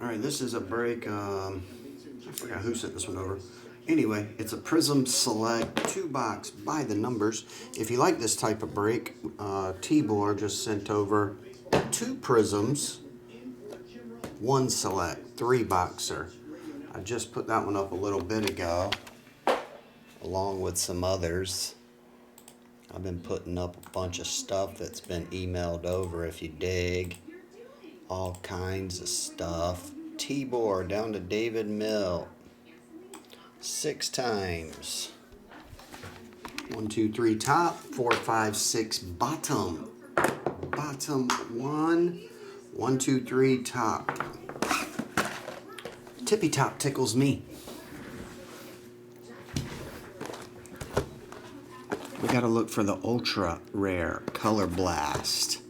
Alright, this is a break. I forgot who sent this one over. Anyway, it's a Prizm Select 2-box by the numbers. If you like this type of break, Tibor just sent over 2 Prizms, 1 Select, 3-boxer. I just put that one up a little bit ago, along with some others. I've been putting up a bunch of stuff that's been emailed over, if you dig. All kinds of stuff. Tibor down to David Mill. 6 times. 1, 2, 3 top. 4, 5, 6 bottom. Bottom 1. 1, 2, 3 top. Tippy top tickles me. We gotta look for the ultra rare Color Blast.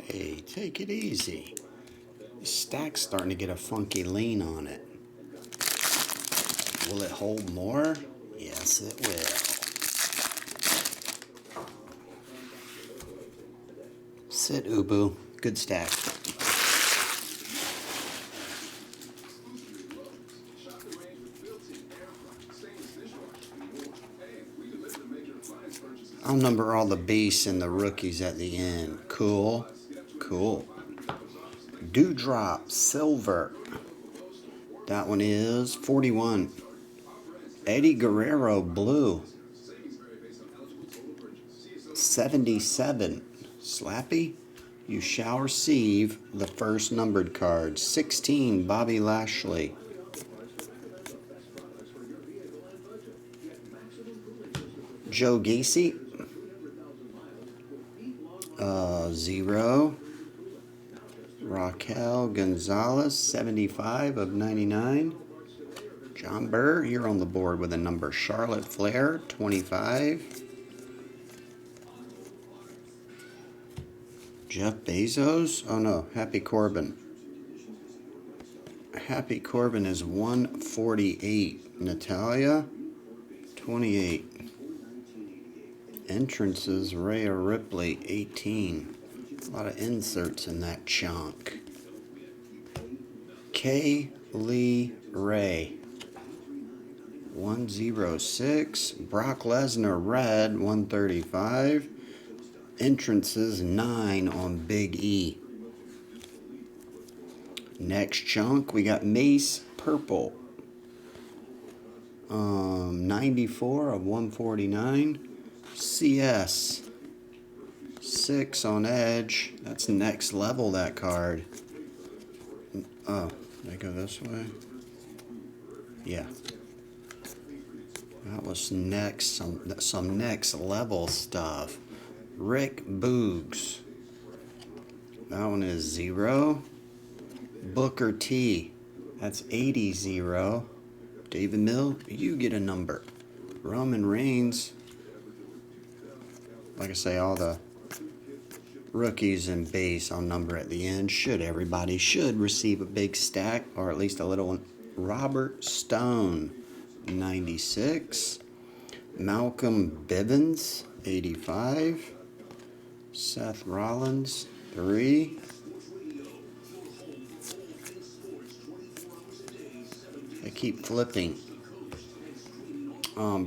Hey, take it easy. The stack's starting to get a funky lean on it. Will it hold more? Yes, it will. Sit, Ubu. Good stack. I'll number all the beasts and the rookies at the end. Cool. Cool. Dewdrop Silver. That one is 41. Eddie Guerrero Blue. 77. Slappy. You shall receive the first numbered card. 16. Bobby Lashley. Joe Gacy. 0. Raquel Gonzalez, 75 of 99. John Burr, you're on the board with a number. Charlotte Flair, 25. Jeff Bezos. Oh no, Happy Corbin. Happy Corbin is 148. Natalia, 28. Entrances, Rhea Ripley, 18. A lot of inserts in that chunk. Kay Lee Ray, 106. Brock Lesnar Red, 135. Entrances, 9 on Big E. Next chunk, we got Mace Purple. 94 of 149. CS. 6 on Edge. That's next level, that card. Oh, did I go this way? Yeah. That was next, some next level stuff. Rick Boogs. That one is 0. Booker T. That's 80-0. David Mill, you get a number. Roman Reigns. Like I say, all the rookies and base on number at the end. Everybody should receive a big stack, or at least a little one. Robert Stone, 96. Malcolm Bivens, 85. Seth Rollins, 3. They keep flipping.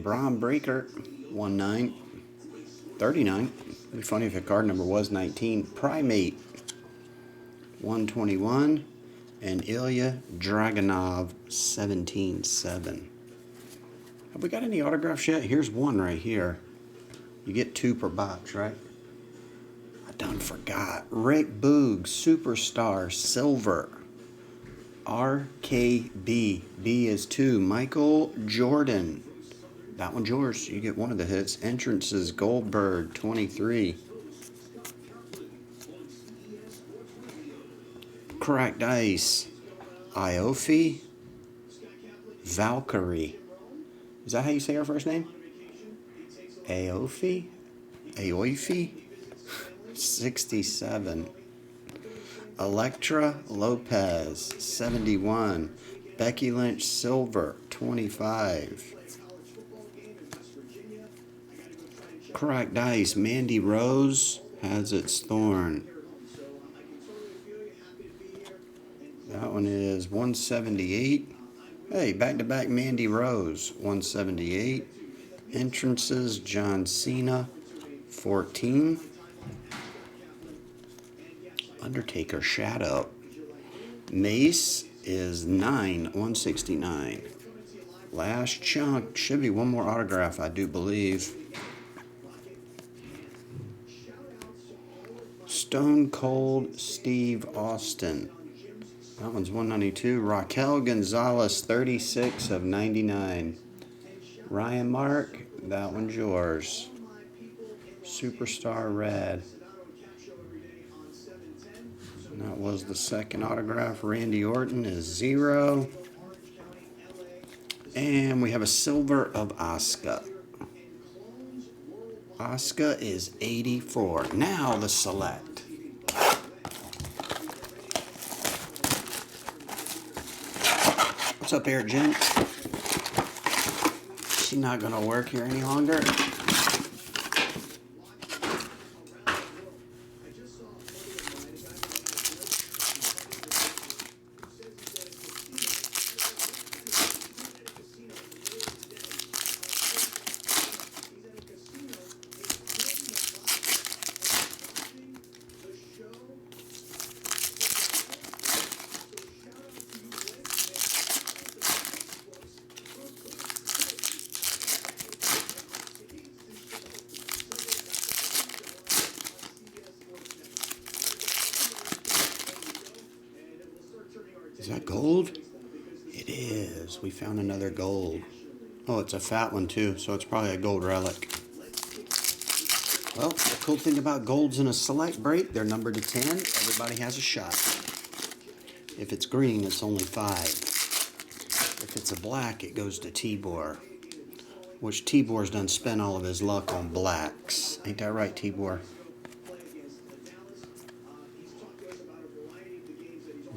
Braun Breaker, 1/9/39. It'd be funny if the card number was 19. Primate, 1/21. And Ilya Dragunov, 17/7. Have we got any autographs yet? Here's one right here. You get 2 per box, right? I done forgot. Rick Boog, Superstar, Silver. RKB. B is 2. Michael Jordan. That one's yours. You get one of the hits. Entrances, Goldberg, 23. Cracked Ice. Iofi. Valkyrie. Is that how you say her first name? Aofi? 67. Electra Lopez, 71. Becky Lynch Silver, 25. Cracked Ice, Mandy Rose has its thorn. That one is 178. Hey, back-to-back Mandy Rose, 178. Entrances, John Cena, 14. Undertaker Shadow. Mace is 9, 169. Last chunk. Should be one more autograph, I do believe. Stone Cold Steve Austin. That one's 192. Raquel Gonzalez, 36/99. Ryan Mark, that one's yours. Superstar Red. And that was the second autograph. Randy Orton is 0. And we have a silver of Asuka. Asuka is 84. Now the select. What's up, Eric Jen? She's not going to work here any longer. Is that gold? It is. We found another gold. Oh, it's a fat one too, so it's probably a gold relic. Well, the cool thing about golds in a select break, they're numbered to 10. Everybody has a shot. If it's green, it's only 5. If it's a black, it goes to Tibor. Which Tibor's done spent all of his luck on blacks. Ain't that right, Tibor?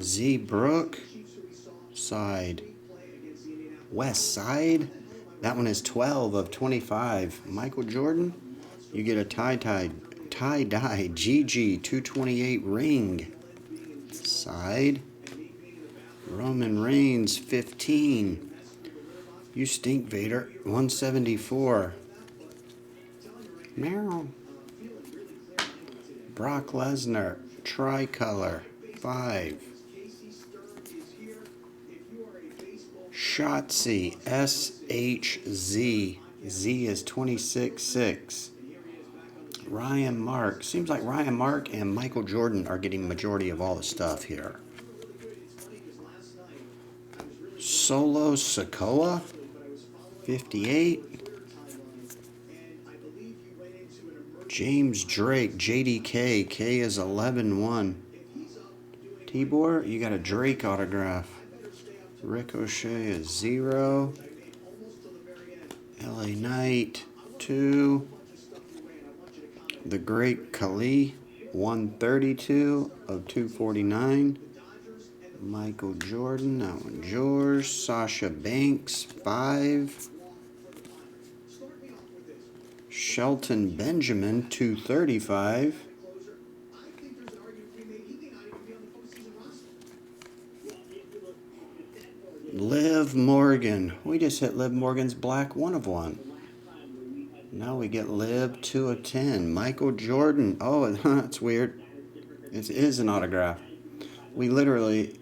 Z Brook. Side. West Side. That one is 12/25. Michael Jordan. You get a tie-dye GG 228 ring. Side. Roman Reigns 15. You stink, Vader. 174. Meow. Brock Lesnar tricolor 5. Shotzi SHZ. Z is 26/6. Ryan Mark. Seems like Ryan Mark and Michael Jordan are getting majority of all the stuff here. Solo Sikoa 58. James Drake JDK. K is 11/1. Tibor, you got a Drake autograph. Ricochet is 0. LA Knight 2. The Great Khali 132/249. Michael Jordan, that one's yours. Sasha Banks 5. Shelton Benjamin 235. Liv Morgan. We just hit Liv Morgan's black 1 of 1. Now we get Liv 2 of 10. Michael Jordan. Oh, that's weird. It is an autograph. We literally,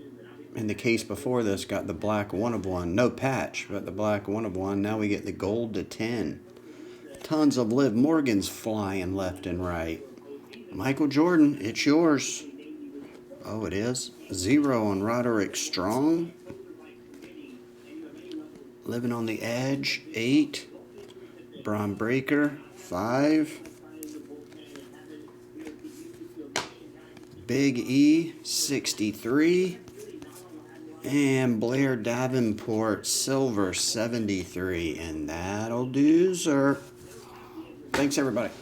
in the case before this, got the black 1 of 1. No patch, but the black 1 of 1. Now we get the gold to 10. Tons of Liv Morgans flying left and right. Michael Jordan, it's yours. Oh, it is. 0 on Roderick Strong. Living on the Edge, 8. Braun Breaker, 5. Big E, 63. And Blair Davenport, silver, 73. And that'll do, sir. Thanks, everybody.